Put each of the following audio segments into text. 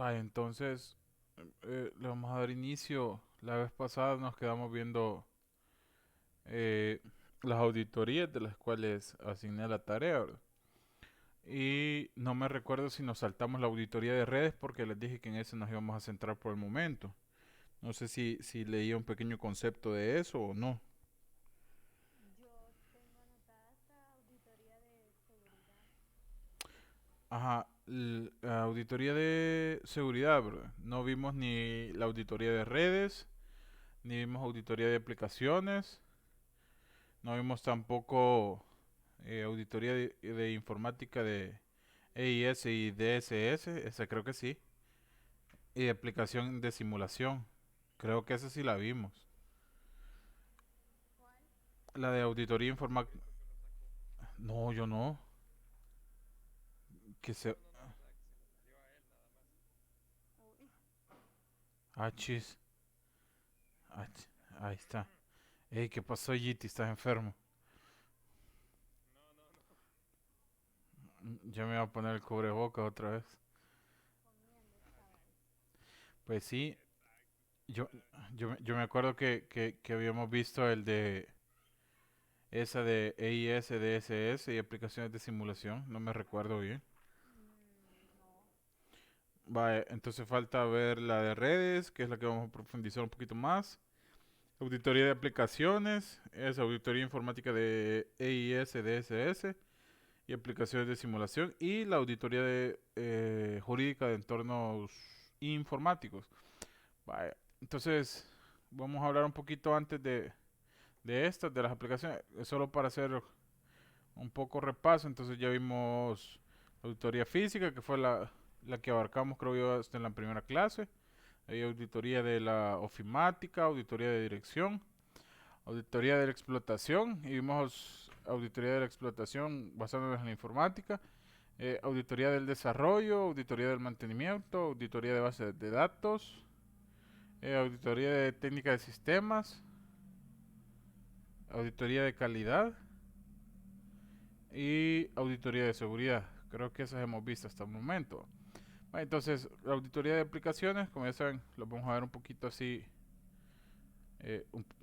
Vaya, entonces le vamos a dar inicio. La vez pasada nos quedamos viendo eh, las auditorías de las cuales asigné la tarea, ¿verdad? Y no me recuerdo si nos saltamos la auditoría de redes porque les dije que en ese nos íbamos a centrar por el momento. No sé si leía un pequeño concepto de eso o no. Yo tengo anotada esta auditoría de seguridad. Ajá, la auditoría de seguridad, ¿verdad? No vimos ni la auditoría de redes, ni vimos auditoría de aplicaciones, no vimos tampoco auditoría de informática de EIS y DSS, esa creo que sí. Y de aplicación de simulación, creo que esa sí la vimos. ¿Cuál? La de auditoría informática, no, yo no. Que se... No, no, no, o sea, que se le salió a él nada más. Uy, Ah, chis. Ah, ahí está. Ey, ¿qué pasó, Yiti? ¿Estás enfermo? no, no, no. Ya me voy a poner el cubrebocas otra vez. Comiendo estaba él. Pues sí, Exacto. yo, Mira, yo me acuerdo que habíamos visto el de esa de EIS, DSS y aplicaciones de simulación. No me recuerdo bien. no. Vale, entonces falta ver la de redes, que es la que vamos a profundizar un poquito más. Auditoría de aplicaciones, es auditoría informática de EIS, DSS y aplicaciones de simulación. Y la auditoría de jurídica de entornos informáticos. Vale, entonces vamos a hablar un poquito antes de estas, de las aplicaciones, solo para hacer un poco repaso. Entonces ya vimos auditoría física, que fue la que abarcamos creo yo hasta en la primera clase. Hay auditoría de la ofimática, auditoría de dirección, auditoría de la explotación, y vimos auditoría de la explotación basándonos en la informática, auditoría del desarrollo, auditoría del mantenimiento, auditoría de bases de datos, auditoría de técnica de sistemas, auditoría de calidad y auditoría de seguridad. Creo que esas hemos visto hasta el momento. Bueno, entonces, la auditoría de aplicaciones, como ya saben, lo vamos a ver un poquito así,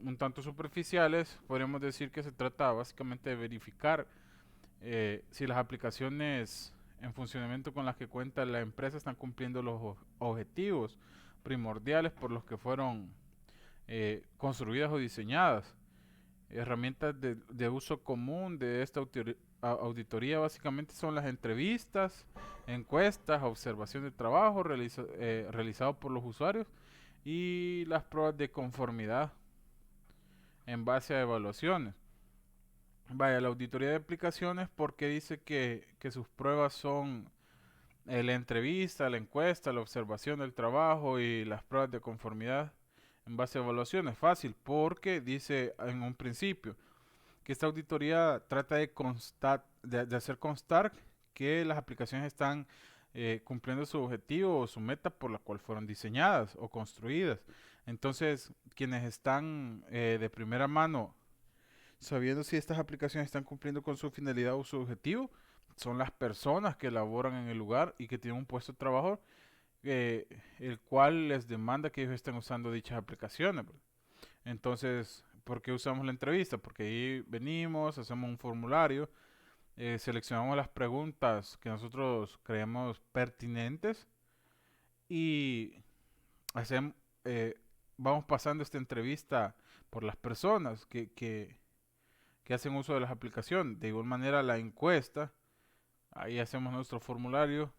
un tanto superficiales. Podríamos decir que se trata básicamente de verificar si las aplicaciones en funcionamiento con las que cuenta la empresa están cumpliendo los objetivos primordiales por los que fueron construidas o diseñadas. Herramientas de uso común de esta auditoría básicamente son las entrevistas, encuestas, observación de trabajo realizado por los usuarios y las pruebas de conformidad en base a evaluaciones. Vaya, la auditoría de aplicaciones porque dice que sus pruebas son la entrevista, la encuesta, la observación del trabajo y las pruebas de conformidad en base a evaluaciones. Fácil, porque dice en un principio que esta auditoría trata de hacer constar que las aplicaciones están cumpliendo su objetivo o su meta por la cual fueron diseñadas o construidas. Entonces, quienes están de primera mano sabiendo si estas aplicaciones están cumpliendo con su finalidad o su objetivo, son las personas que laboran en el lugar y que tienen un puesto de trabajo, el cual les demanda que ellos estén usando dichas aplicaciones, ¿verdad? Entonces, ¿por qué usamos la entrevista? Porque ahí venimos, hacemos un formulario, seleccionamos las preguntas que nosotros creemos pertinentes y hacemos, vamos pasando esta entrevista por las personas que hacen uso de las aplicaciones. De igual manera, la encuesta, ahí hacemos nuestro formulario,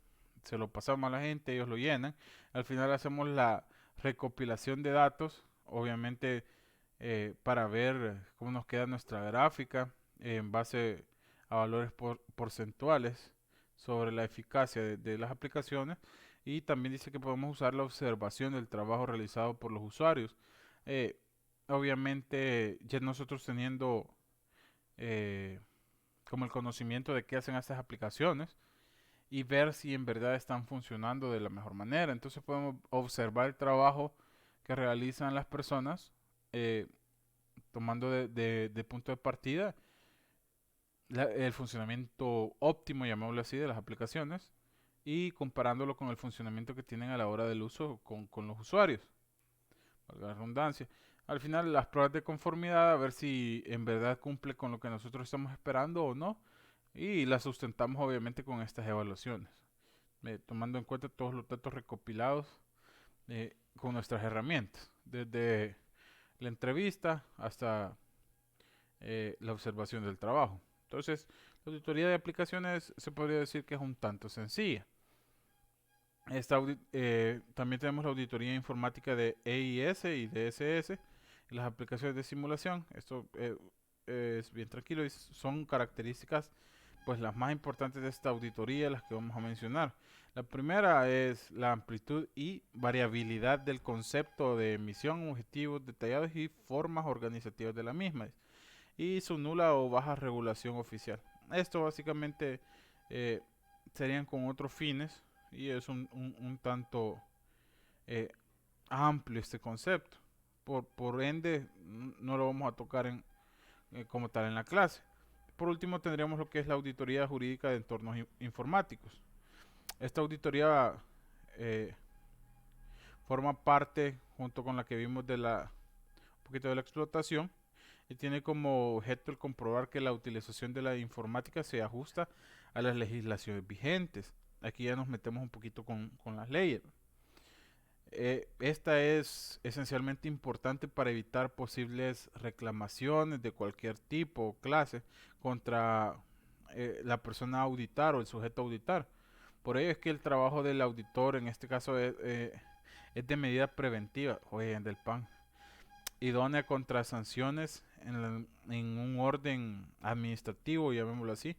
se lo pasamos a la gente, ellos lo llenan. Al final hacemos la recopilación de datos, obviamente para ver cómo nos queda nuestra gráfica en base a valores porcentuales sobre la eficacia de las aplicaciones, y también dice que podemos usar la observación del trabajo realizado por los usuarios. Eh, Obviamente ya nosotros teniendo eh, como el conocimiento de qué hacen estas aplicaciones y ver si en verdad están funcionando de la mejor manera. Entonces podemos observar el trabajo que realizan las personas, eh, tomando de punto de partida el funcionamiento óptimo, llamémoslo así, de las aplicaciones y comparándolo con el funcionamiento que tienen a la hora del uso con los usuarios, valga la redundancia. Al final, las pruebas de conformidad, a ver si en verdad cumple con lo que nosotros estamos esperando o no, y las sustentamos obviamente con estas evaluaciones, tomando en cuenta todos los datos recopilados con nuestras herramientas, desde la entrevista hasta la observación del trabajo. Entonces, la auditoría de aplicaciones se podría decir que es un tanto sencilla. También tenemos la auditoría informática de EIS y DSS, y las aplicaciones de simulación. Esto es bien tranquilo y son características pues las más importantes de esta auditoría, las que vamos a mencionar. La primera es la amplitud y variabilidad del concepto de misión, objetivos detallados y formas organizativas de la misma, y su nula o baja regulación oficial. Esto básicamente eh, serían con otros fines y es un tanto eh, amplio este concepto. Por ende, no lo vamos a tocar como tal en la clase. Por último, tendríamos lo que es la auditoría jurídica de entornos informáticos. Esta auditoría eh, forma parte, junto con la que vimos un poquito de la explotación, y tiene como objeto el comprobar que la utilización de la informática se ajusta a las legislaciones vigentes. Aquí ya nos metemos un poquito con las leyes. Esta es esencialmente importante para evitar posibles reclamaciones de cualquier tipo o clase contra la persona a auditar o el sujeto a auditar. Por ello es que el trabajo del auditor en este caso es de medida preventiva, oye, del PAN, idónea contra sanciones en un orden administrativo, llamémoslo así.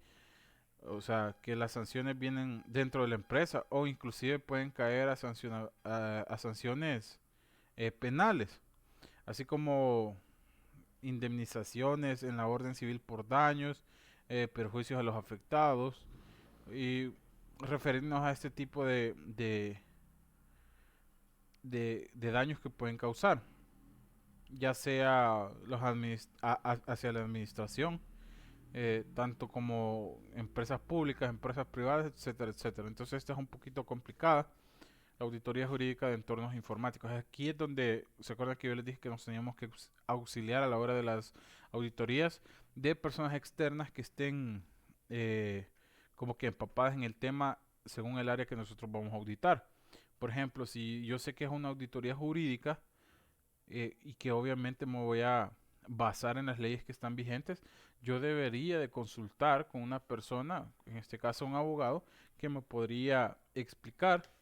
O sea, que las sanciones vienen dentro de la empresa o inclusive pueden caer a sanciones penales, así como indemnizaciones en la orden civil por daños, perjuicios a los afectados y referirnos a este tipo de daños que pueden causar, ya sea hacia la administración, tanto como empresas públicas, empresas privadas, etcétera, etcétera. Entonces esta es un poquito complicada, la auditoría jurídica de entornos informáticos. Aquí es donde, ¿se acuerdan que yo les dije que nos teníamos que auxiliar a la hora de las auditorías de personas externas que estén como que empapadas en el tema según el área que nosotros vamos a auditar? Por ejemplo, si yo sé que es una auditoría jurídica, y que obviamente me voy a basar en las leyes que están vigentes, yo debería de consultar con una persona, en este caso un abogado, que me podría explicar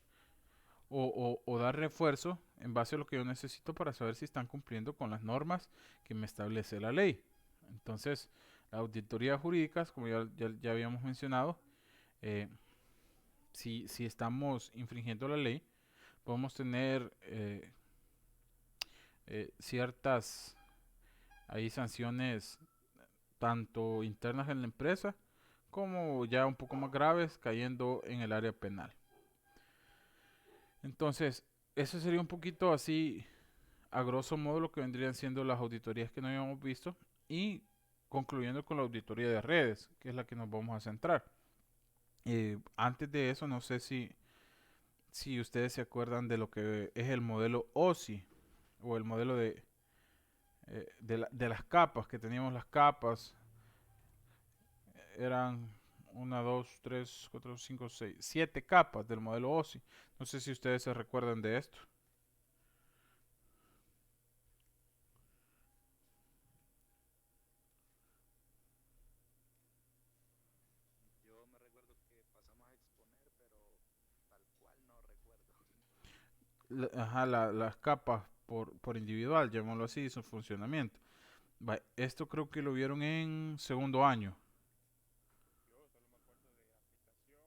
o dar refuerzo en base a lo que yo necesito para saber si están cumpliendo con las normas que me establece la ley. Entonces, la auditoría jurídica, como ya habíamos mencionado, eh, si estamos infringiendo la ley, podemos tener ciertas hay sanciones tanto internas en la empresa como ya un poco más graves cayendo en el área penal. Entonces, eso sería un poquito así, a grosso modo, lo que vendrían siendo las auditorías que no habíamos visto, y concluyendo con la auditoría de redes, que es la que nos vamos a centrar. Antes de eso, no sé si ustedes se acuerdan de lo que es el modelo OSI o el modelo de las capas, que teníamos las capas, eran una, 2, 3, 4, 5, 6, 7 capas del modelo OSI. No sé si ustedes se recuerdan de esto. Yo me recuerdo que pasamos a exponer, pero tal cual no recuerdo. Ajá, las capas por individual, llamémoslo así, y su funcionamiento. Esto creo que lo vieron en segundo año. Yo solo me acuerdo de aplicación, sesión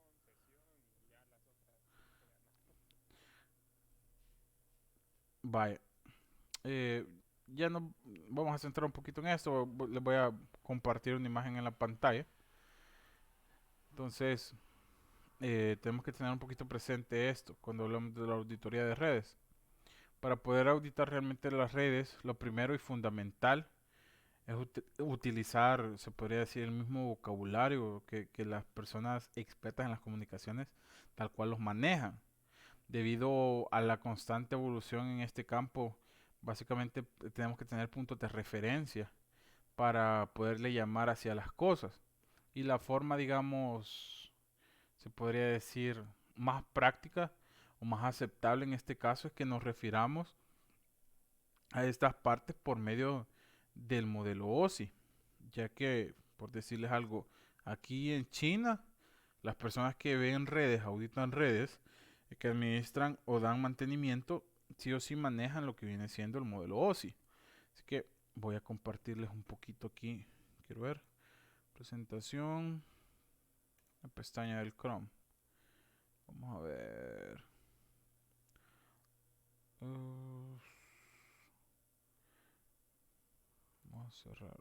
y ya las otras se me van. Vaya, eh, ya no vamos a centrar un poquito en esto. Les voy a compartir una imagen en la pantalla. Entonces, tenemos que tener un poquito presente esto cuando hablamos de la auditoría de redes. Para poder auditar realmente las redes, lo primero y fundamental es utilizar, se podría decir, el mismo vocabulario que las personas expertas en las comunicaciones tal cual los manejan. Debido a la constante evolución en este campo, básicamente tenemos que tener puntos de referencia para poderle llamar hacia las cosas. Y la forma, digamos, se podría decir, más práctica o más aceptable en este caso es que nos refiramos a estas partes por medio del modelo OSI, ya que, por decirles algo, aquí en China, las personas que ven redes, auditan redes, que administran o dan mantenimiento, sí o sí manejan lo que viene siendo el modelo OSI. Así que voy a compartirles un poquito aquí. Quiero ver. Presentación. La pestaña del Chrome. Vamos a ver. Uh, Vamos a cerrar.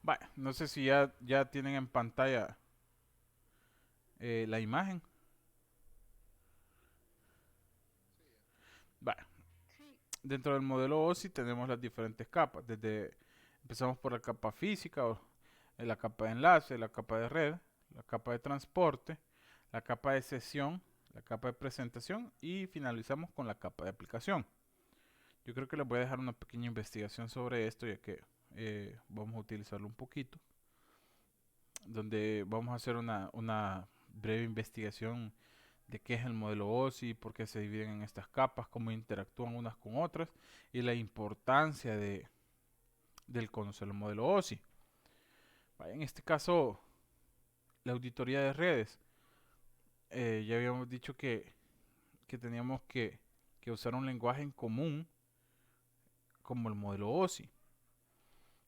Vaya, no sé si ya tienen en pantalla la imagen. Vaya, dentro del modelo OSI tenemos las diferentes capas. Empezamos por la capa física, la capa de enlace, la capa de red, la capa de transporte, la capa de sesión, la capa de presentación y finalizamos con la capa de aplicación. Yo creo que les voy a dejar una pequeña investigación sobre esto, ya que vamos a utilizarlo un poquito, donde vamos a hacer una breve investigación de qué es el modelo OSI, por qué se dividen en estas capas, cómo interactúan unas con otras y la importancia del conocer el modelo OSI. En este caso, la auditoría de redes. Ya habíamos dicho que teníamos que usar un lenguaje en común como el modelo OSI.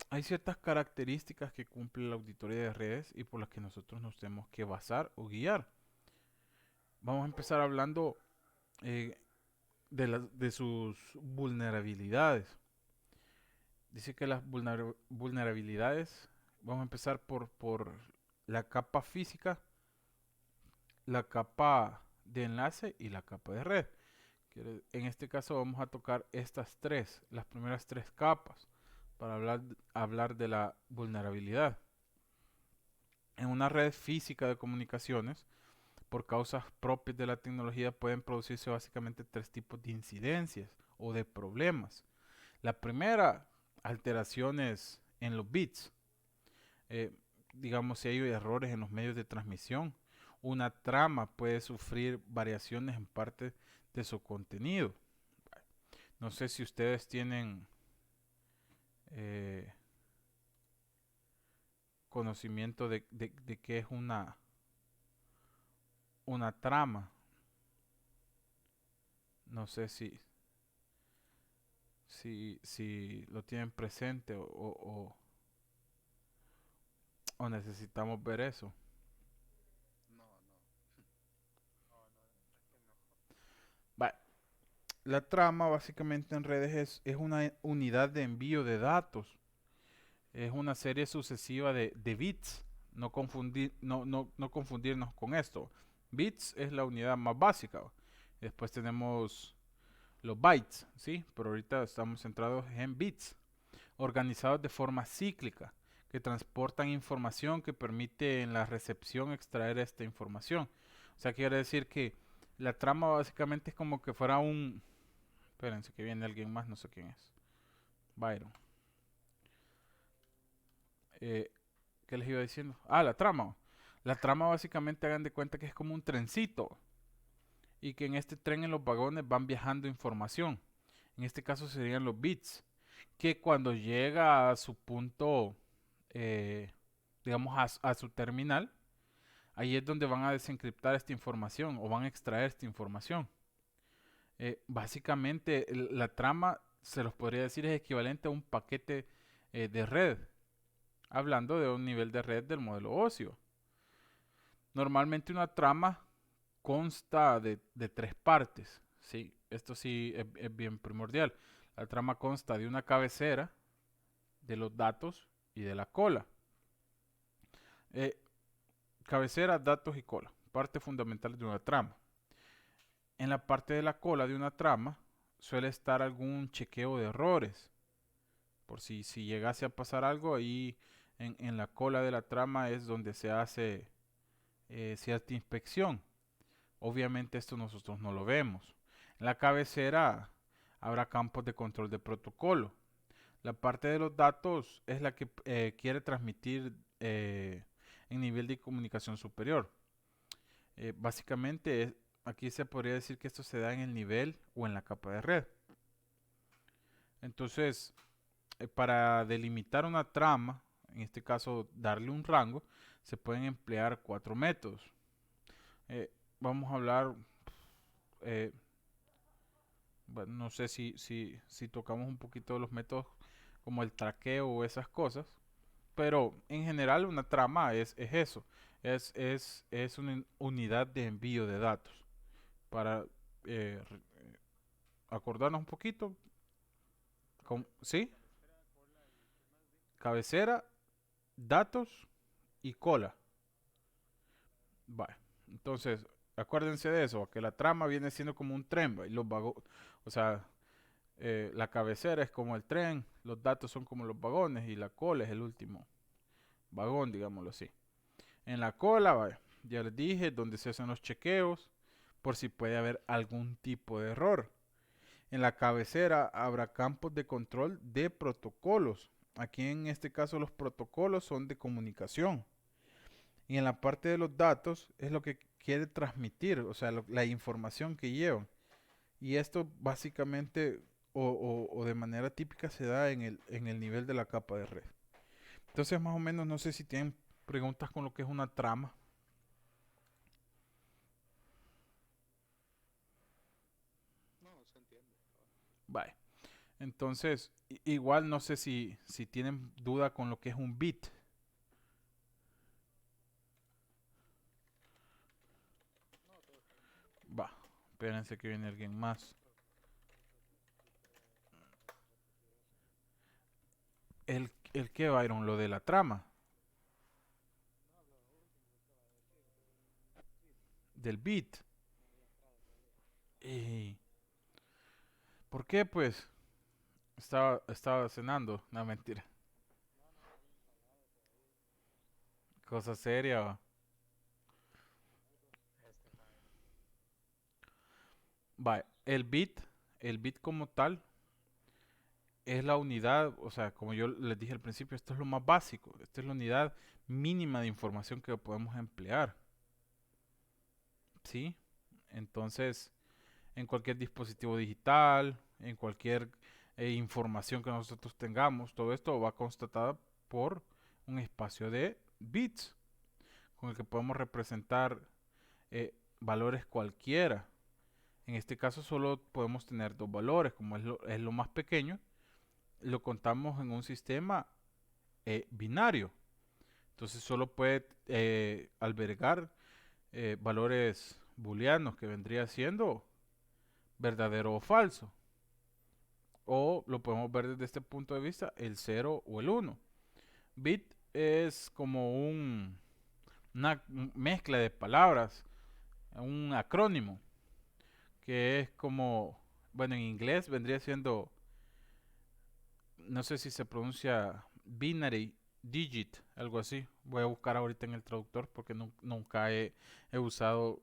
Hay ciertas características que cumple la auditoría de redes y por las que nosotros nos tenemos que basar o guiar. Vamos a empezar hablando eh, de sus vulnerabilidades. Dice que las vulnerabilidades, vamos a empezar por la capa física, la capa de enlace y la capa de red. En este caso vamos a tocar las primeras tres capas, para hablar de la vulnerabilidad. En una red física de comunicaciones, por causas propias de la tecnología, pueden producirse básicamente tres tipos de incidencias o de problemas. La primera, alteraciones en los bits. Eh, digamos, si hay errores en los medios de transmisión, una trama puede sufrir variaciones en parte de su contenido. No sé si ustedes tienen eh, conocimiento de qué es una trama. No sé si lo tienen presente o necesitamos ver eso. No, no. No, no, la verdad es que no. Va, la trama básicamente en redes es una unidad de envío de datos. Es una serie sucesiva de bits. No confundirnos con esto. Bits es la unidad más básica. Después tenemos los bytes, ¿sí? Pero ahorita estamos centrados en bits, organizados de forma cíclica, que transportan información que permite en la recepción extraer esta información. O sea, quiere decir que la trama básicamente es como que fuera un... Espérense que viene alguien más, no sé quién es. Byron. Eh, ¿Qué les iba diciendo? Ah, la trama. La trama básicamente hagan de cuenta que es como un trencito y que en este tren en los vagones van viajando información. En este caso serían los bits, que cuando llega a su punto, eh, digamos a su terminal, ahí es donde van a desencriptar esta información o van a extraer esta información. Básicamente la trama, se los podría decir, es equivalente a un paquete de red, hablando de un nivel de red del modelo óseo. Normalmente una trama consta de tres partes. Sí, esto sí es bien primordial. La trama consta de una cabecera, de los datos y de la cola. Eh, Cabecera, datos y cola. parte fundamental de una trama. En la parte de la cola de una trama suele estar algún chequeo de errores. Por si llegase a pasar algo, ahí en la cola de la trama es donde se hace cierta inspección. Obviamente esto nosotros no lo vemos. En la cabecera habrá campos de control de protocolo. La parte de los datos es la que quiere transmitir en nivel de comunicación superior. Básicamente aquí se podría decir que esto se da en el nivel o en la capa de red. Entonces, para delimitar una trama, en este caso darle un rango, se pueden emplear 4 métodos. Vamos a hablar, eh, bueno, no sé si tocamos un poquito de los métodos como el traqueo o esas cosas, pero en general una trama es eso, es una unidad de envío de datos. Para acordarnos un poquito, ¿sí? Cabecera, datos y cola. Vale. Entonces, acuérdense de eso, que la trama viene siendo como un tren, ¿va? Y los vagones, o sea, la cabecera es como el tren, los datos son como los vagones y la cola es el último vagón, digámoslo así. En la cola, vaya, ya les dije, donde se hacen los chequeos por si puede haber algún tipo de error. En la cabecera habrá campos de control de protocolos. Aquí en este caso los protocolos son de comunicación. Y en la parte de los datos es lo que quiere transmitir, o sea, la información que llevan. Y esto básicamente o de manera típica se da en el nivel de la capa de red. Entonces más o menos no sé si tienen preguntas con lo que es una trama. No, se entiende. Vale. Entonces, igual no sé si tienen duda con lo que es un bit. No, todo está bien. Va, espérense que viene alguien más. El que, Byron, lo de la trama, del bit. ¿Y por qué? Pues estaba cenando, no mentira. Cosa seria. Va. Va, el bit como tal es la unidad, o sea, como yo les dije al principio, esto es lo más básico, esta es la unidad mínima de información que podemos emplear, ¿sí? Entonces, en cualquier dispositivo digital, en cualquier información que nosotros tengamos, todo esto va constatada por un espacio de bits, con el que podemos representar valores cualquiera. En este caso solo podemos tener dos valores, como es lo más pequeño, lo contamos en un sistema binario. Entonces solo puede albergar valores booleanos que vendría siendo verdadero o falso. O lo podemos ver desde este punto de vista, el 0 o el 1. Bit es como una mezcla de palabras, un acrónimo, que es como, bueno, en inglés vendría siendo, no sé si se pronuncia binary digit, algo así. Voy a buscar ahorita en el traductor porque nunca he usado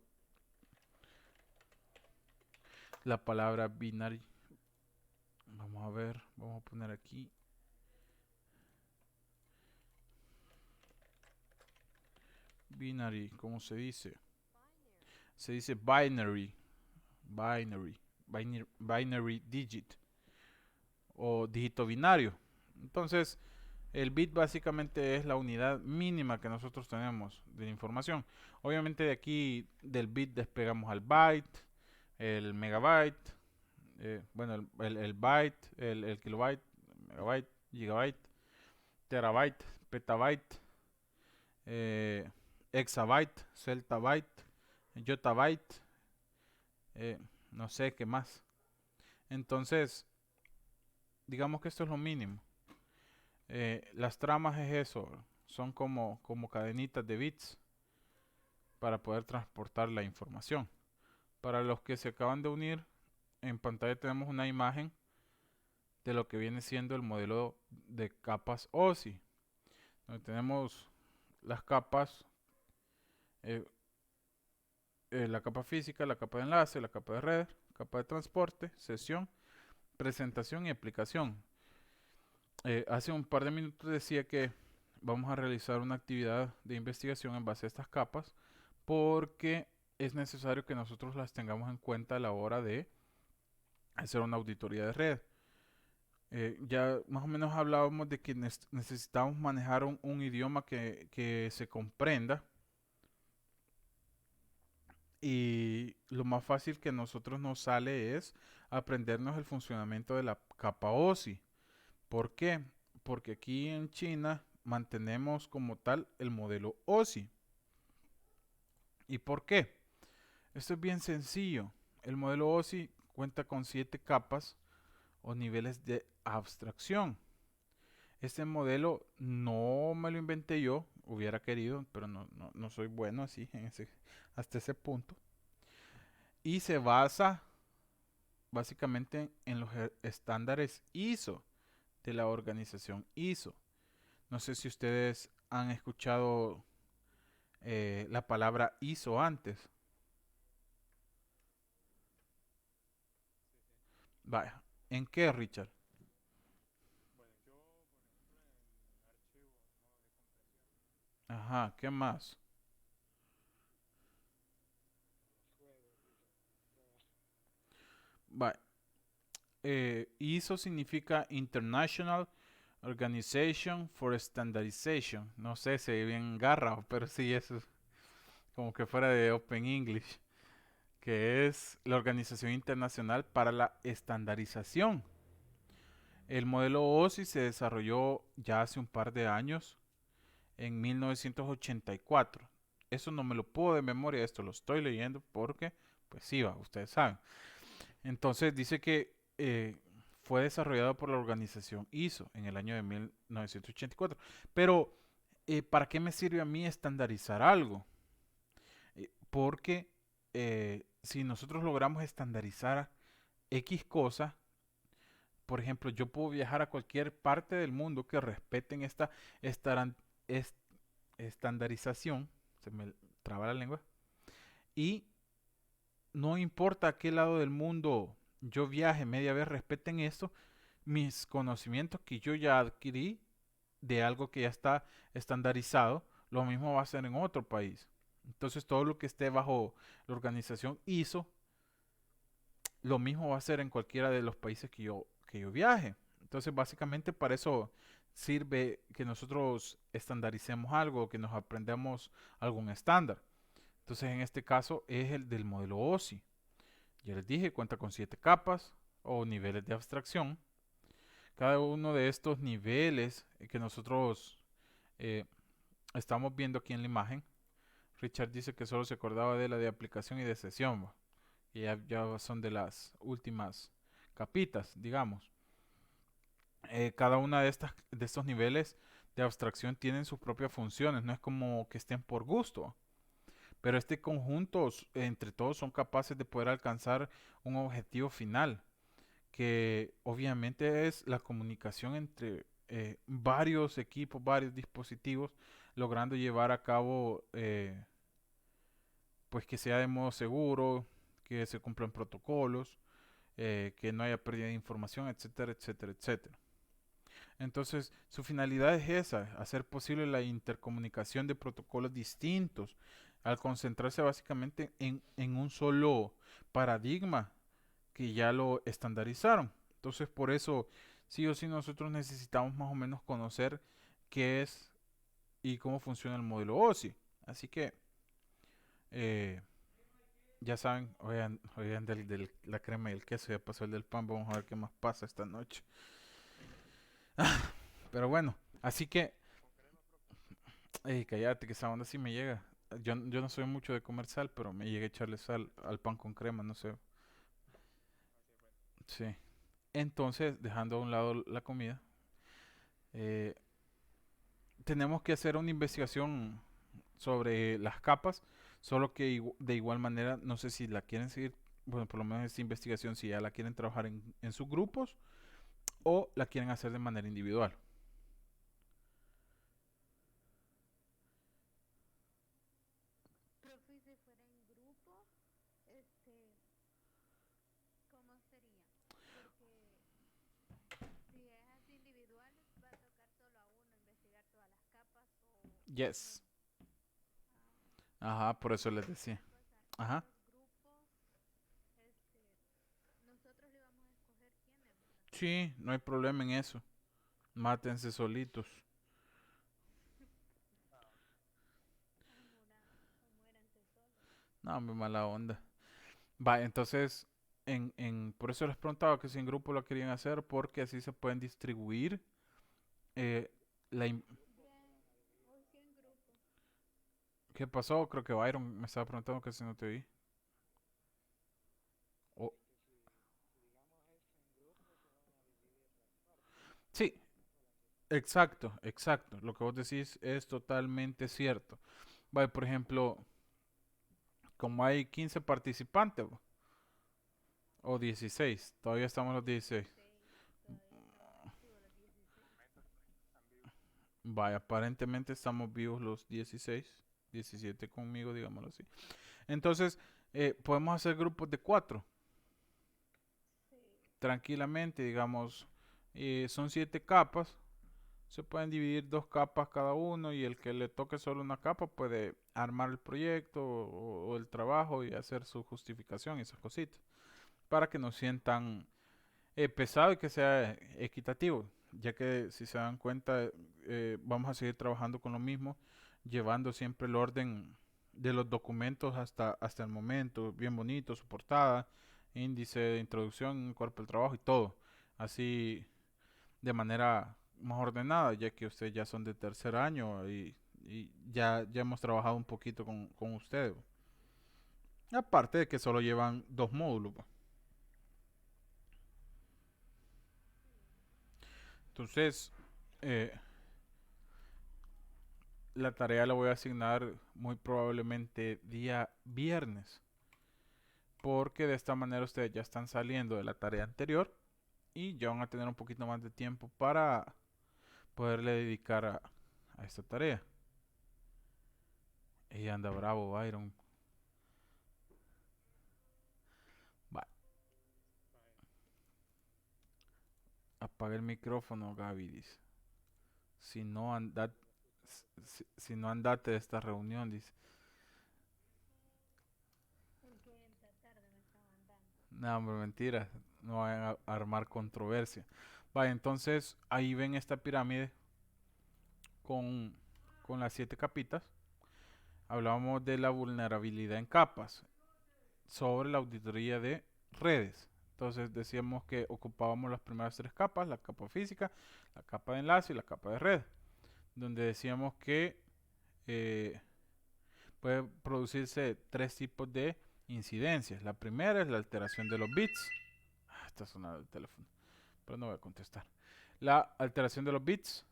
la palabra binary. Vamos a ver, vamos a poner aquí. Binary, ¿cómo se dice? Se dice binary digit o dígito binario. Entonces, el bit básicamente es la unidad mínima que nosotros tenemos de información. Obviamente de aquí del bit despegamos al byte, el megabyte, bueno, el byte, el kilobyte, megabyte, gigabyte, terabyte, petabyte, eh, exabyte, celtabyte, yottabyte, eh, no sé qué más. Entonces, digamos que esto es lo mínimo. Las tramas es eso, son como cadenitas de bits para poder transportar la información. Para los que se acaban de unir, en pantalla tenemos una imagen de lo que viene siendo el modelo de capas OSI, donde tenemos las capas, eh, la capa física, la capa de enlace, la capa de red, capa de transporte, sesión, presentación y aplicación. Hace un par de minutos decía que vamos a realizar una actividad de investigación en base a estas capas porque es necesario que nosotros las tengamos en cuenta a la hora de hacer una auditoría de red. Ya más o menos hablábamos de que necesitamos manejar un idioma que se comprenda, y lo más fácil que a nosotros nos sale es aprendernos el funcionamiento de la capa OSI. ¿Por qué? Porque aquí en China mantenemos como tal el modelo OSI. ¿Y por qué? Esto es bien sencillo. El modelo OSI cuenta con 7 capas o niveles de abstracción. Este modelo no me lo inventé yo, hubiera querido, pero no soy bueno así hasta ese punto. Y se basa básicamente en los estándares ISO de la organización ISO. No sé si ustedes han escuchado la palabra ISO antes. Vaya, ¿en qué, Richard? Bueno, yo, por ejemplo, en archivo, modo de compresión, Ajá, ¿qué más? Vaya, ISO significa International Organization for Standardization. No sé si bien garra, pero sí, eso es como que fuera de Open English, que es la Organización Internacional para la Estandarización. El modelo OSI se desarrolló ya hace un par de años, en 1984. Eso no me lo puedo de memoria, esto lo estoy leyendo porque, pues sí, va, ustedes saben. Entonces dice que fue desarrollado por la organización ISO en el año de 1984. Pero, ¿para qué me sirve a mí estandarizar algo? Porque si nosotros logramos estandarizar X cosa, por ejemplo, yo puedo viajar a cualquier parte del mundo que respeten esta estaran- est- estandarización, se me traba la lengua, y no importa a qué lado del mundo yo viaje, media vez respeten esto, mis conocimientos que yo ya adquirí de algo que ya está estandarizado, lo mismo va a ser en otro país. Entonces todo lo que esté bajo la organización ISO, lo mismo va a ser en cualquiera de los países que yo viaje. Entonces básicamente para eso sirve que nosotros estandaricemos algo, que nos aprendamos algún estándar. Entonces en este caso es el del modelo OSI. Ya les dije, cuenta con 7 capas o niveles de abstracción. Cada uno de estos niveles que nosotros eh, estamos viendo aquí en la imagen, Richard dice que solo se acordaba de la de aplicación y de sesión, ¿va? Y ya son de las últimas capitas, digamos. Cada una de estos niveles de abstracción tienen sus propias funciones, no es como que estén por gusto. Pero este conjunto, entre todos, son capaces de poder alcanzar un objetivo final, que obviamente es la comunicación entre varios equipos, varios dispositivos, logrando llevar a cabo, pues que sea de modo seguro, que se cumplan protocolos, que no haya pérdida de información, etcétera, etcétera, etcétera. Entonces, su finalidad es esa, hacer posible la intercomunicación de protocolos distintos, al concentrarse básicamente en un solo paradigma que ya lo estandarizaron. Entonces, por eso, sí o sí, nosotros necesitamos más o menos conocer qué es y cómo funciona el modelo OSI. Así que, eh, ya saben, oigan la crema y el queso, ya pasó el del pan, vamos a ver qué más pasa esta noche. Pero bueno, así que, con crema, profe. cállate, que esa onda sí me llega. Yo no soy mucho de comer sal, pero me llega a echarle sal al pan con crema, no sé. Así es bueno. Sí. Entonces, dejando a un lado la comida, eh, tenemos que hacer una investigación sobre las capas, Solo que de igual manera, no sé si la quieren seguir, bueno, por lo menos esta investigación, si ya la quieren trabajar en sus grupos o la quieren hacer de manera individual. Profe, si fuera en grupo, ¿cómo sería? Porque si es así individual, va a tocar solo a uno investigar todas las capas o Yes. Ajá, por eso les decía. otra cosa, Ajá. los grupos, nosotros le vamos a escoger quiénes, ¿verdad? Sí, no hay problema en eso. Mátense solitos. O muéranse solos. No, muy mala onda. Va, entonces, por eso les preguntaba que si en grupo lo querían hacer, porque así se pueden distribuir eh, la... im- Bien, hoy sí en grupo. ¿Qué pasó? Creo que Byron me estaba preguntando que si no te vi. O- Sí, exacto, exacto. Lo que vos decís es totalmente cierto. Va, por ejemplo, como hay 15 participantes o 16, todavía estamos los 16. 16, todavía estamos activos los 16. Vaya, aparentemente estamos vivos los 16, 17 conmigo, digámoslo así. Entonces, podemos hacer grupos de 4, Sí, tranquilamente, digamos, son 7 capas, se pueden dividir 2 capas cada uno y el que le toque solo una capa puede armar el proyecto o el trabajo y hacer su justificación y esas cositas, para que no sientan pesado y que sea equitativo, ya que si se dan cuenta vamos a seguir trabajando con lo mismo, llevando siempre el orden de los documentos hasta el momento, bien bonito, su portada, índice de introducción, cuerpo del trabajo y todo, así de manera más ordenada, ya que ustedes ya son de tercer año y ya hemos trabajado un poquito con ustedes. Aparte de que solo llevan 2 módulos, pues. Entonces, eh, la tarea la voy a asignar muy probablemente día viernes, porque de esta manera ustedes ya están saliendo de la tarea anterior y ya van a tener un poquito más de tiempo para poderle dedicar a esta tarea. Y anda bravo, Byron. Va, apaga el micrófono, Gaby, dice. Si no anda, si no andate de esta reunión, dice. el que entra tarde me está mandando. No, hombre, mentira. No vayan a armar controversia. Vaya, entonces ahí ven esta pirámide con, con las 7 capitas. Hablábamos de la vulnerabilidad en capas sobre la auditoría de redes. Entonces decíamos que ocupábamos las primeras 3 capas, la capa física, la capa de enlace y la capa de red, donde decíamos que eh, puede producirse 3 tipos de incidencias. La primera es la alteración de los bits. Está sonando el teléfono, pero no voy a contestar. La alteración de los bits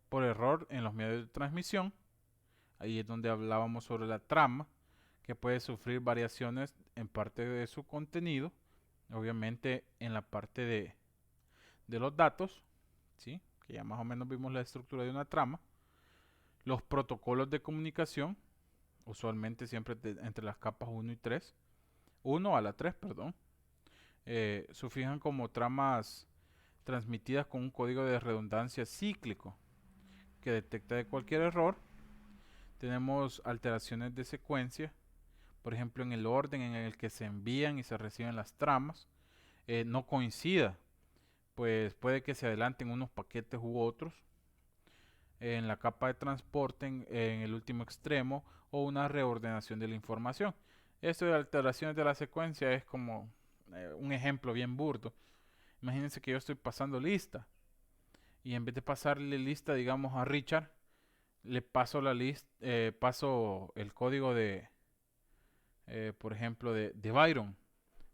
por error en los medios de transmisión. Ahí es donde hablábamos sobre la trama, que puede sufrir variaciones en parte de su contenido, obviamente en la parte de los datos, ¿sí? Que ya más o menos vimos la estructura de una trama. Los protocolos de comunicación, usualmente siempre entre las capas 1 y 3, 1 a la 3, perdón, se fijan como tramas transmitidas con un código de redundancia cíclico que detecta de cualquier error. Tenemos alteraciones de secuencia, por ejemplo en el orden en el que se envían y se reciben las tramas, no coincida, pues puede que se adelanten unos paquetes u otros en la capa de transporte en el último extremo o una reordenación de la información. Esto de alteraciones de la secuencia es como un ejemplo bien burdo. Imagínense que yo estoy pasando lista y en vez de pasarle lista, digamos, a Richard, le paso la lista, paso el código por ejemplo, de Byron.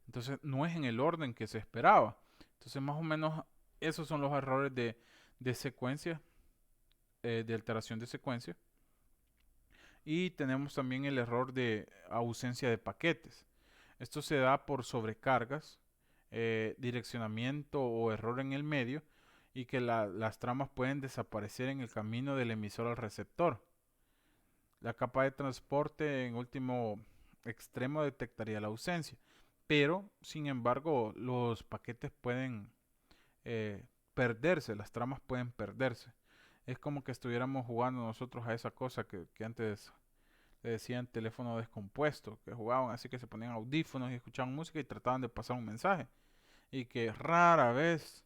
Entonces no es en el orden que se esperaba. Entonces más o menos esos son los errores de secuencia, de alteración de secuencia. Y tenemos también el error de ausencia de paquetes. Esto se da por sobrecargas, direccionamiento o error en el medio y que las tramas pueden desaparecer en el camino del emisor al receptor. La capa de transporte en último extremo detectaría la ausencia, pero sin embargo los paquetes pueden perderse, las tramas pueden perderse. Es como que estuviéramos jugando nosotros a esa cosa que antes le decían teléfono descompuesto, que jugaban así que se ponían audífonos y escuchaban música y trataban de pasar un mensaje. Y que rara vez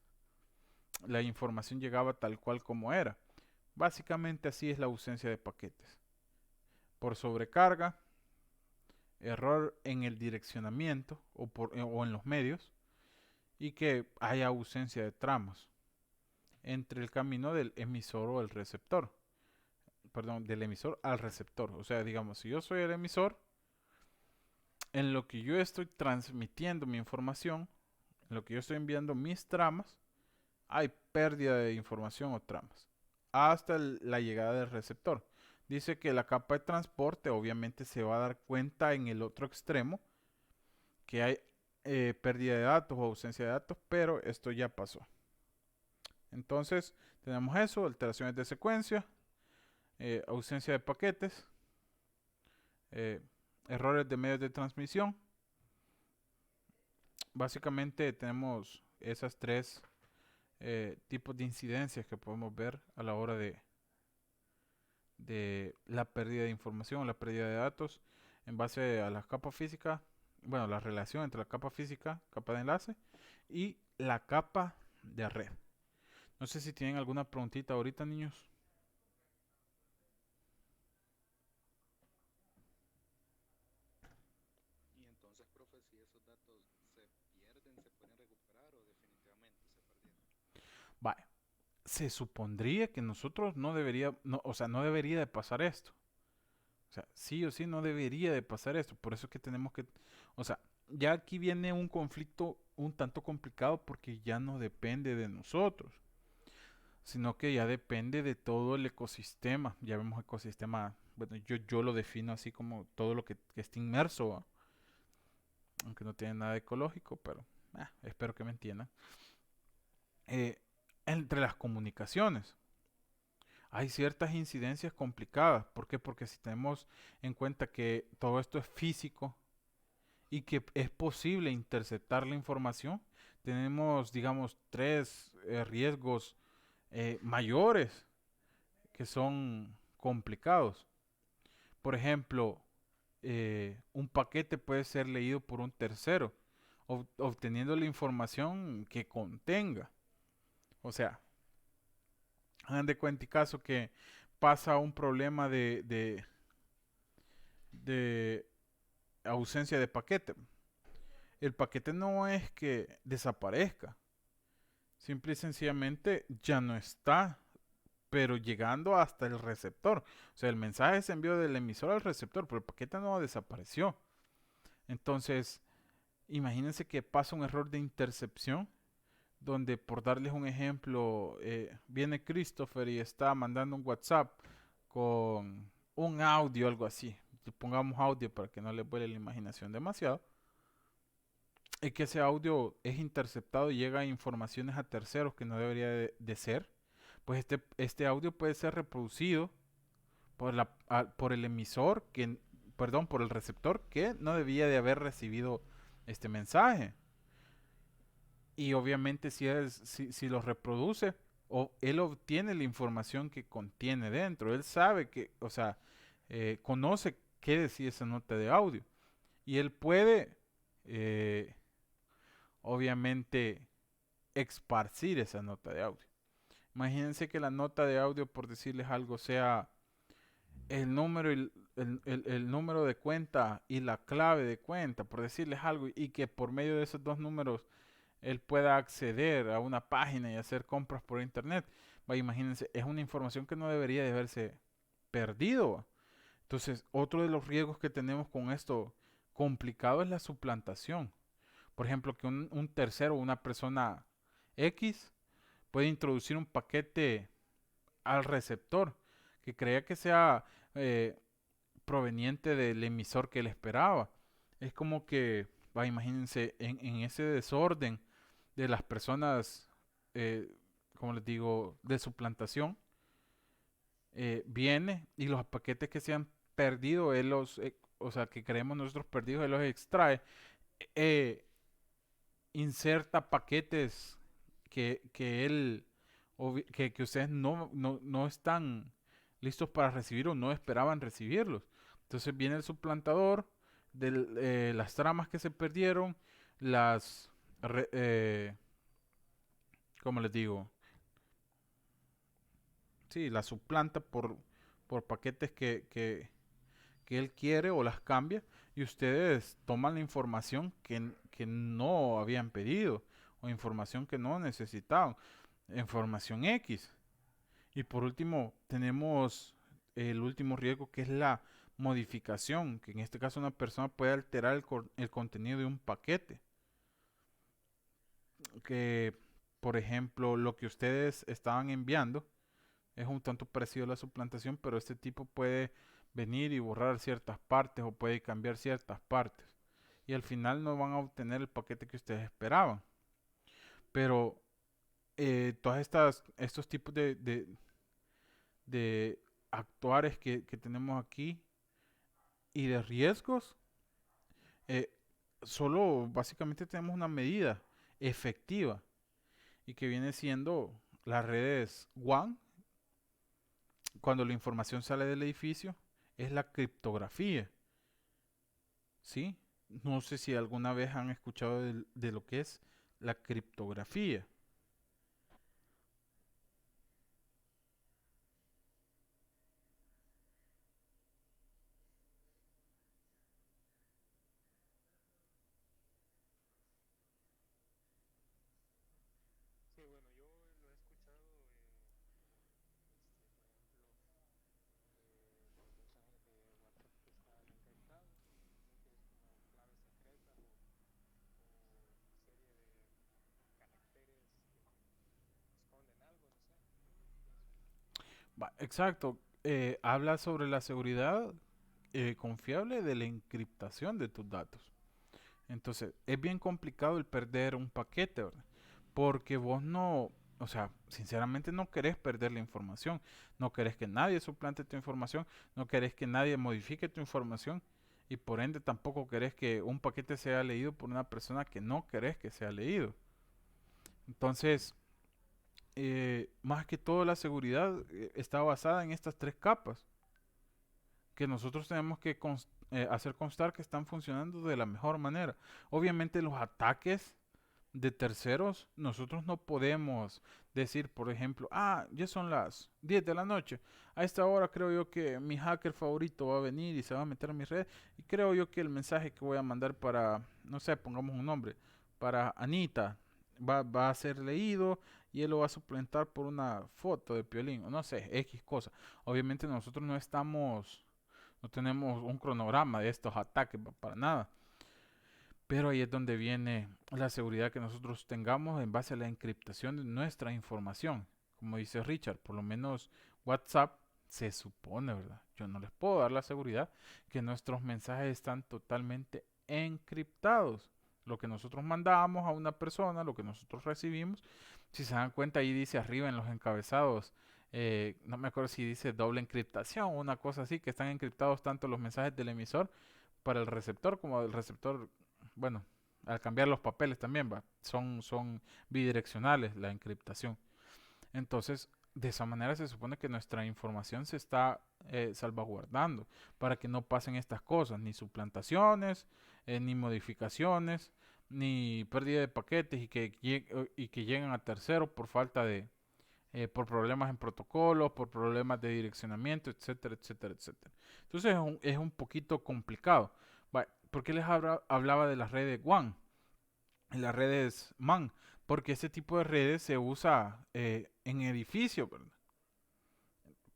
la información llegaba tal cual como era. Básicamente así es la ausencia de paquetes. Por sobrecarga, error en el direccionamiento o en los medios y que haya ausencia de tramas entre el camino del emisor o el receptor. Perdón, del emisor al receptor. O sea, digamos, si yo soy el emisor, en lo que yo estoy transmitiendo mi información, en lo que yo estoy enviando mis tramas, hay pérdida de información o tramas hasta la llegada del receptor. Dice que la capa de transporte obviamente se va a dar cuenta en el otro extremo que hay pérdida de datos o ausencia de datos, pero esto ya pasó. Entonces tenemos eso, alteraciones de secuencia, ausencia de paquetes, errores de medios de transmisión. Básicamente tenemos esas tres tipos de incidencias que podemos ver a la hora de la pérdida de información, la pérdida de datos en base a las capas físicas, bueno, la relación entre la capa física, capa de enlace y la capa de red. No sé si tienen alguna preguntita ahorita, niños. Y entonces, profe, si esos datos se pierden, ¿se pueden recuperar o definitivamente se perdieron? Vale, se supondría que nosotros no debería, no, o sea, no debería de pasar esto. O sea, sí o sí no debería de pasar esto. Por eso es que tenemos que, o sea, ya aquí viene un conflicto un tanto complicado porque ya no depende de nosotros, sino que ya depende de todo el ecosistema. Ya vemos ecosistema, bueno, yo lo defino así como todo lo que está inmerso, ¿va? Aunque no tiene nada ecológico, pero espero que me entiendan. Eh, entre las comunicaciones hay ciertas incidencias complicadas. ¿Por qué? Porque si tenemos en cuenta que todo esto es físico y que es posible interceptar la información, tenemos, digamos, tres riesgos mayores que son complicados. Por ejemplo, un paquete puede ser leído por un tercero, obteniendo la información que contenga. O sea, hagan de cuenta y caso que pasa un problema de ausencia de paquete. El paquete no es que desaparezca, simple y sencillamente ya no está, pero llegando hasta el receptor. O sea, el mensaje se envió del emisor al receptor, pero el paquete no desapareció. Entonces, imagínense que pasa un error de intercepción, donde por darles un ejemplo, viene Christopher y está mandando un WhatsApp con un audio, algo así. Pongamos audio para que no les vuele la imaginación demasiado. Y que ese audio es interceptado y llega a informaciones a terceros que no debería de ser. Pues este audio puede ser reproducido por el emisor, perdón, por el receptor que no debía de haber recibido este mensaje. Y obviamente si lo reproduce, él obtiene la información que contiene dentro. Él sabe que, o sea, conoce qué decía esa nota de audio. Y él puede, obviamente, esparcir esa nota de audio. Imagínense que la nota de audio, por decirles algo, sea el número, el número de cuenta y la clave de cuenta, por decirles algo, y que por medio de esos dos números él pueda acceder a una página y hacer compras por internet. Imagínense, es una información que no debería de haberse perdido. Entonces, otro de los riesgos que tenemos con esto complicado es la suplantación. Por ejemplo, que un tercero, una persona X, puede introducir un paquete al receptor que crea que sea proveniente del emisor que él esperaba. Es como que, imagínense, en ese desorden de las personas, eh, como les digo, de suplantación, viene y los paquetes que se han perdido, o sea, que creemos nosotros perdidos, él los extrae, eh, inserta paquetes que él, que ustedes no están listos para recibir o no esperaban recibirlos. Entonces viene el suplantador de las tramas que se perdieron, las, ¿cómo les digo? Sí, las suplanta por paquetes que él quiere o las cambia y ustedes toman la información que no habían pedido o información que no necesitaban, información X. Y por último, tenemos el último riesgo que es la modificación, que en este caso una persona puede alterar el contenido de un paquete. Que, por ejemplo, lo que ustedes estaban enviando es un tanto parecido a la suplantación, pero este tipo puede venir y borrar ciertas partes o puede cambiar ciertas partes. Y al final no van a obtener el paquete que ustedes esperaban. Pero todas estos tipos de actuares que tenemos aquí y de riesgos, eh, solo básicamente tenemos una medida efectiva y que viene siendo las redes WAN cuando la información sale del edificio, es la criptografía. ¿Sí? No sé si alguna vez han escuchado de lo que es la criptografía. Sí, bueno, yo lo he escuchado, por ejemplo, los mensajes de WhatsApp que están encriptados, me imagino que es como claves secretas o una serie de caracteres que esconden algo, no sé, pienso. Exacto. Habla sobre la seguridad confiable de la encriptación de tus datos. Entonces, es bien complicado el perder un paquete, ¿verdad? Porque vos no, o sea, sinceramente no querés perder la información, no querés que nadie suplante tu información, no querés que nadie modifique tu información y por ende tampoco querés que un paquete sea leído por una persona que no querés que sea leído. Entonces, más que todo la seguridad está basada en estas tres capas que nosotros tenemos que hacer constar que están funcionando de la mejor manera. Obviamente los ataques de terceros, nosotros no podemos decir, por ejemplo, ya son las 10 de la noche. A esta hora creo yo que mi hacker favorito va a venir y se va a meter a mi red. Y creo yo que el mensaje que voy a mandar para, no sé, pongamos un nombre, para Anita, va a ser leído y él lo va a suplantar por una foto de Piolín, o no sé, X cosa. Obviamente nosotros no tenemos un cronograma de estos ataques para nada. Pero ahí es donde viene la seguridad que nosotros tengamos en base a la encriptación de nuestra información. Como dice Richard, por lo menos WhatsApp se supone, ¿verdad? Yo no les puedo dar la seguridad que nuestros mensajes están totalmente encriptados. Lo que nosotros mandamos a una persona, lo que nosotros recibimos, si se dan cuenta ahí dice arriba en los encabezados, no me acuerdo si dice doble encriptación o una cosa así, que están encriptados tanto los mensajes del emisor para el receptor como del receptor. Bueno, al cambiar los papeles también va, son bidireccionales la encriptación. Entonces, de esa manera se supone que nuestra información se está salvaguardando para que no pasen estas cosas, ni suplantaciones, ni modificaciones, ni pérdida de paquetes y que lleguen a terceros por falta por problemas en protocolos, por problemas de direccionamiento, etcétera, etcétera, etcétera. Entonces es un poquito complicado. ¿Por qué les hablaba de las redes WAN y las redes MAN? Porque ese tipo de redes se usa en edificios, ¿verdad?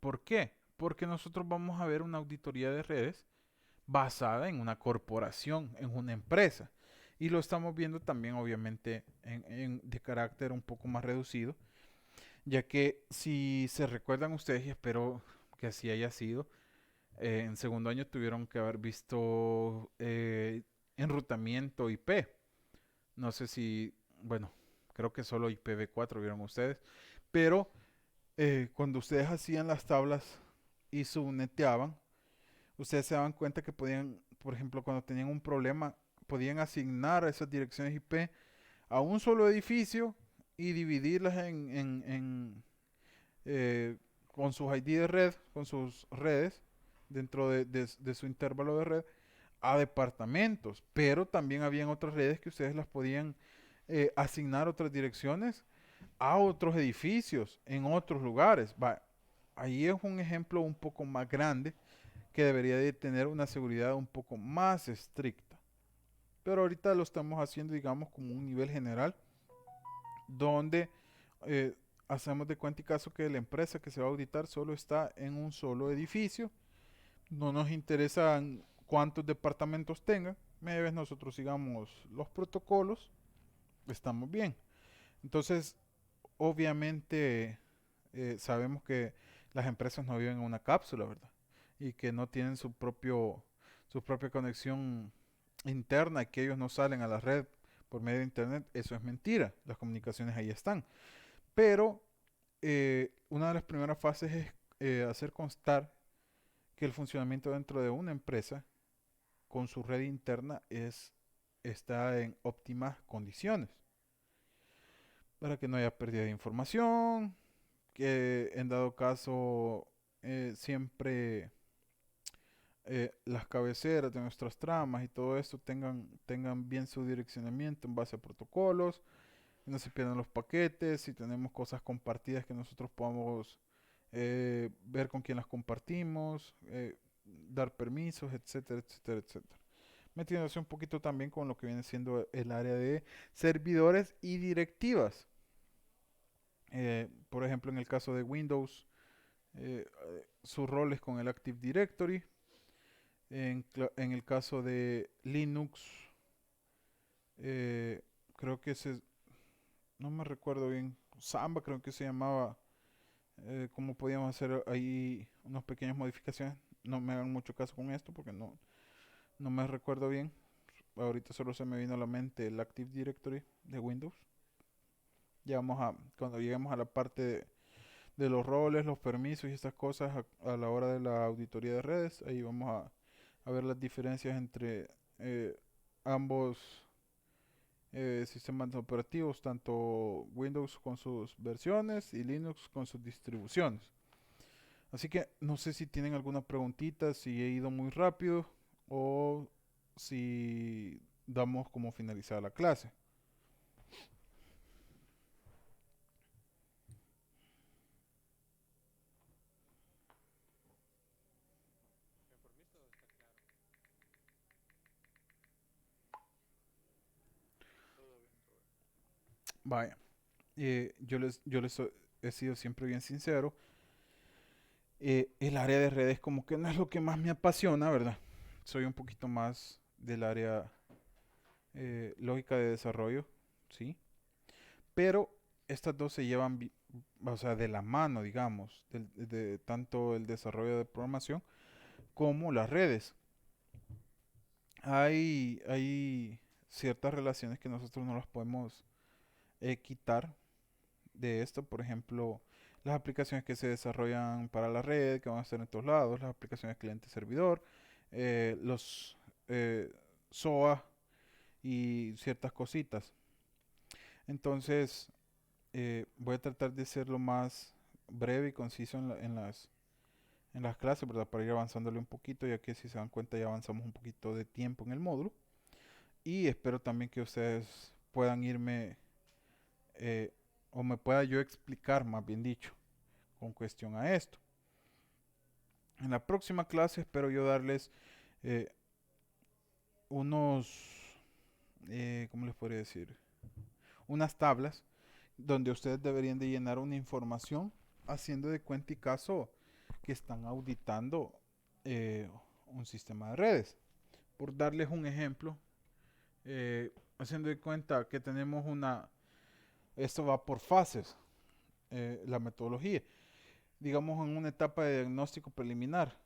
¿Por qué? Porque nosotros vamos a ver una auditoría de redes basada en una corporación, en una empresa. Y lo estamos viendo también, obviamente, de carácter un poco más reducido, ya que si se recuerdan ustedes, y espero que así haya sido, En segundo año tuvieron que haber visto enrutamiento IP. No sé si, bueno, creo que solo IPv4 vieron ustedes, pero cuando ustedes hacían las tablas y subneteaban, ustedes se daban cuenta que podían, por ejemplo, cuando tenían un problema, podían asignar esas direcciones IP a un solo edificio y dividirlas eh, con sus ID de red, con sus redes, dentro de su intervalo de red, a departamentos. Pero también habían otras redes que ustedes las podían asignar otras direcciones a otros edificios en otros lugares. Ahí es un ejemplo un poco más grande que debería de tener una seguridad un poco más estricta. Pero ahorita lo estamos haciendo, digamos, como un nivel general, donde eh, hacemos de cuenta y caso que la empresa que se va a auditar solo está en un solo edificio. No nos interesan cuántos departamentos tenga. Media vez nosotros sigamos los protocolos, estamos bien. Entonces, obviamente, sabemos que las empresas no viven en una cápsula, ¿verdad? Y que no tienen su propia conexión interna y que ellos no salen a la red por medio de internet. Eso es mentira. Las comunicaciones ahí están. Pero una de las primeras fases es hacer constar que el funcionamiento dentro de una empresa con su red interna está en óptimas condiciones para que no haya pérdida de información, que en dado caso siempre las cabeceras de nuestras tramas y todo esto tengan bien su direccionamiento en base a protocolos, que no se pierdan los paquetes, si tenemos cosas compartidas que nosotros podamos ver con quién las compartimos, dar permisos, etcétera, etcétera, etcétera. Metiéndose un poquito también con lo que viene siendo el área de servidores y directivas. Por ejemplo, en el caso de Windows, sus roles con el Active Directory. En el caso de Linux, eh, creo que no me recuerdo bien, Samba creo que se llamaba, cómo podíamos hacer ahí unas pequeñas modificaciones. No me hagan mucho caso con esto porque no me recuerdo bien. Ahorita solo se me vino a la mente el Active Directory de Windows. Cuando lleguemos a la parte de los roles, los permisos y estas cosas a la hora de la auditoría de redes, ahí vamos a ver las diferencias entre ambos sistemas operativos, tanto Windows con sus versiones y Linux con sus distribuciones. Así que no sé si tienen alguna preguntita, si he ido muy rápido o si damos como finalizada la clase. ¿Me informiste o está claro? Todo bien, todo bien. Vaya, he sido siempre bien sincero. El área de redes como que no es lo que más me apasiona, ¿verdad? Soy un poquito más del área lógica de desarrollo, ¿sí? Pero estas dos se llevan, o sea, de la mano, digamos, de tanto el desarrollo de programación como las redes. Hay ciertas relaciones que nosotros no las podemos quitar de esto. Por ejemplo, las aplicaciones que se desarrollan para la red, que van a estar en todos lados, las aplicaciones cliente-servidor, los SOA y ciertas cositas. Entonces, voy a tratar de ser lo más breve y conciso en las clases, ¿verdad? Para ir avanzándole un poquito, ya que si se dan cuenta ya avanzamos un poquito de tiempo en el módulo. Y espero también que ustedes puedan irme, eh, o me pueda yo explicar, más bien dicho, con cuestión a esto. En la próxima clase espero yo darles eh, unos, ¿cómo les podría decir? Unas tablas donde ustedes deberían de llenar una información haciendo de cuenta y caso que están auditando un sistema de redes. Por darles un ejemplo, haciendo de cuenta que tenemos esto va por fases, la metodología. Digamos en una etapa de diagnóstico preliminar,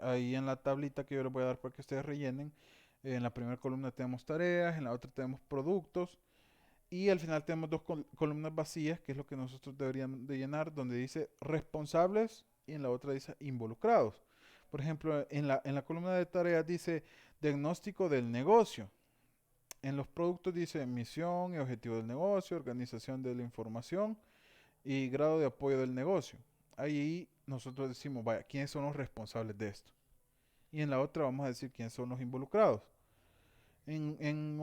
ahí en la tablita que yo les voy a dar para que ustedes rellenen. En la primera columna tenemos tareas, en la otra tenemos productos y al final tenemos dos columnas vacías, que es lo que nosotros deberíamos de llenar, donde dice responsables y en la otra dice involucrados. Por ejemplo, en la columna de tareas dice diagnóstico del negocio. En los productos dice misión y objetivo del negocio, organización de la información y grado de apoyo del negocio. Ahí nosotros decimos, vaya, ¿quiénes son los responsables de esto? Y en la otra vamos a decir quiénes son los involucrados. En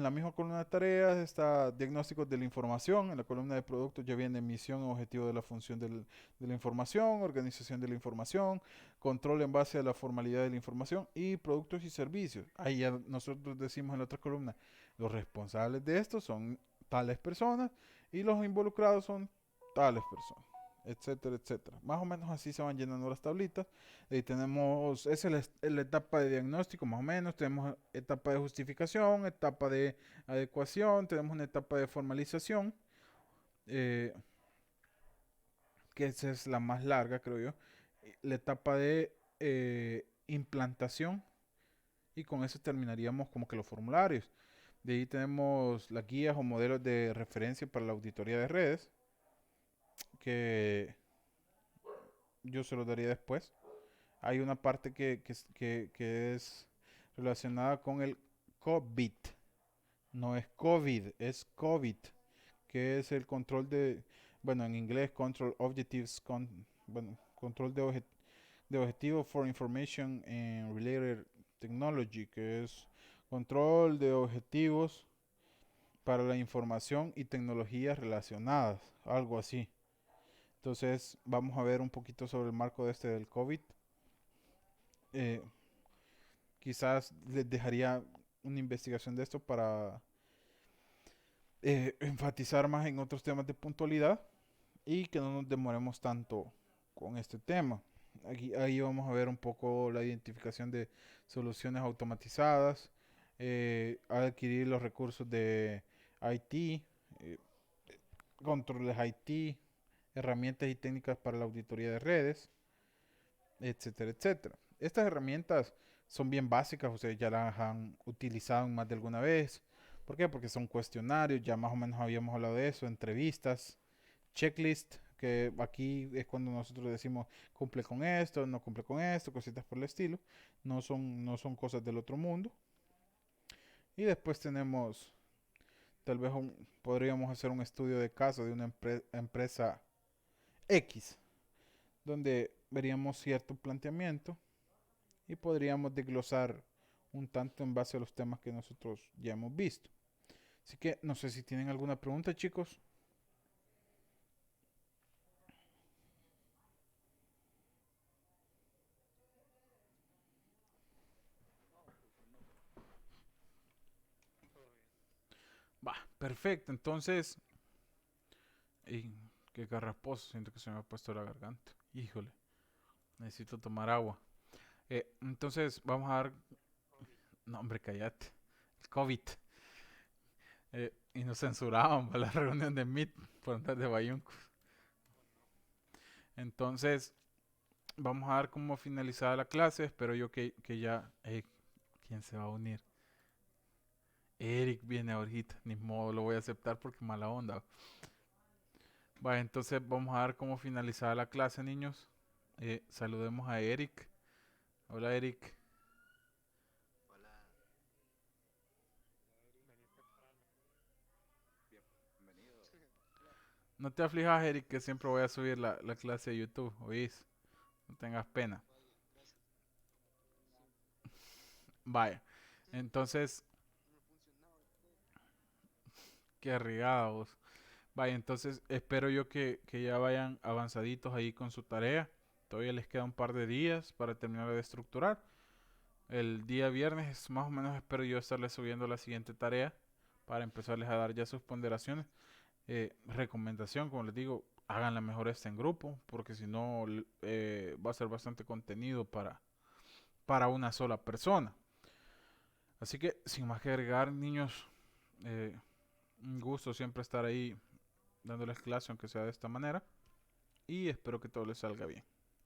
la misma columna de tareas está diagnósticos de la información. En la columna de productos ya viene misión y objetivo de la función de la información, organización de la información, control en base a la formalidad de la información y productos y servicios. Ahí ya nosotros decimos en la otra columna, los responsables de esto son tales personas y los involucrados son tales personas, etcétera, etcétera. Más o menos así se van llenando las tablitas. Tenemos, esa es la etapa de diagnóstico, más o menos. Tenemos etapa de justificación, etapa de adecuación, tenemos una etapa de formalización, eh, que esa es la más larga, creo yo. La etapa de implantación, y con eso terminaríamos como que los formularios. De ahí tenemos las guías o modelos de referencia para la auditoría de redes, que yo se los daría después. Hay una parte que es relacionada con el COVID. No es COVID, es COVID, que es el control bueno, en inglés, Control Objectives, bueno, control de objetivos for Information and Related Technology, que es control de objetivos para la información y tecnologías relacionadas, algo así. Entonces, vamos a ver un poquito sobre el marco del COVID. Eh, Quizás les dejaría una investigación de esto para enfatizar más en otros temas de puntualidad y que no nos demoremos tanto con este tema. Ahí vamos a ver un poco la identificación de soluciones automatizadas, adquirir los recursos de IT, controles IT, herramientas y técnicas para la auditoría de redes, etcétera, etcétera. Estas herramientas son bien básicas, ustedes ya las han utilizado más de alguna vez. ¿Por qué? Porque son cuestionarios, ya más o menos habíamos hablado de eso, entrevistas, checklist, que aquí es cuando nosotros decimos cumple con esto, no cumple con esto, cositas por el estilo. No son cosas del otro mundo. Y después tenemos, tal vez podríamos hacer un estudio de caso de una empresa X, donde veríamos cierto planteamiento y podríamos desglosar un tanto en base a los temas que nosotros ya hemos visto. Así que no sé si tienen alguna pregunta, chicos. Todo bien. Va, perfecto. Entonces, y qué carrasposo, siento que se me ha puesto la garganta. Híjole, necesito tomar agua. Entonces, vamos a dar... No, hombre, cállate. El COVID. Y nos censuraban para la reunión de Meet por andar de bayunco. Entonces, vamos a dar como finalizada la clase. Espero yo que ya... ¿quién se va a unir? Eric viene ahorita. Ni modo, lo voy a aceptar porque mala onda. Vale, entonces vamos a dar como finalizada la clase, niños. Saludemos a Eric. Hola, Eric. Hola, Venir temprano. bienvenido. No te aflijas, Eric, que siempre voy a subir la clase de YouTube, ¿oís? No tengas pena. Vale, gracias. Vaya, entonces, qué arriesgada vos. Vaya, entonces espero yo que ya vayan avanzaditos ahí con su tarea. Todavía les queda un par de días para terminar de estructurar. El día viernes más o menos espero yo estarles subiendo la siguiente tarea para empezarles a dar ya sus ponderaciones. Recomendación, como les digo, háganla mejor en grupo, porque si no va a ser bastante contenido para una sola persona. Así que, sin más que agregar, niños, un gusto siempre estar ahí dándoles clase, aunque sea de esta manera. Y espero que todo les salga bien.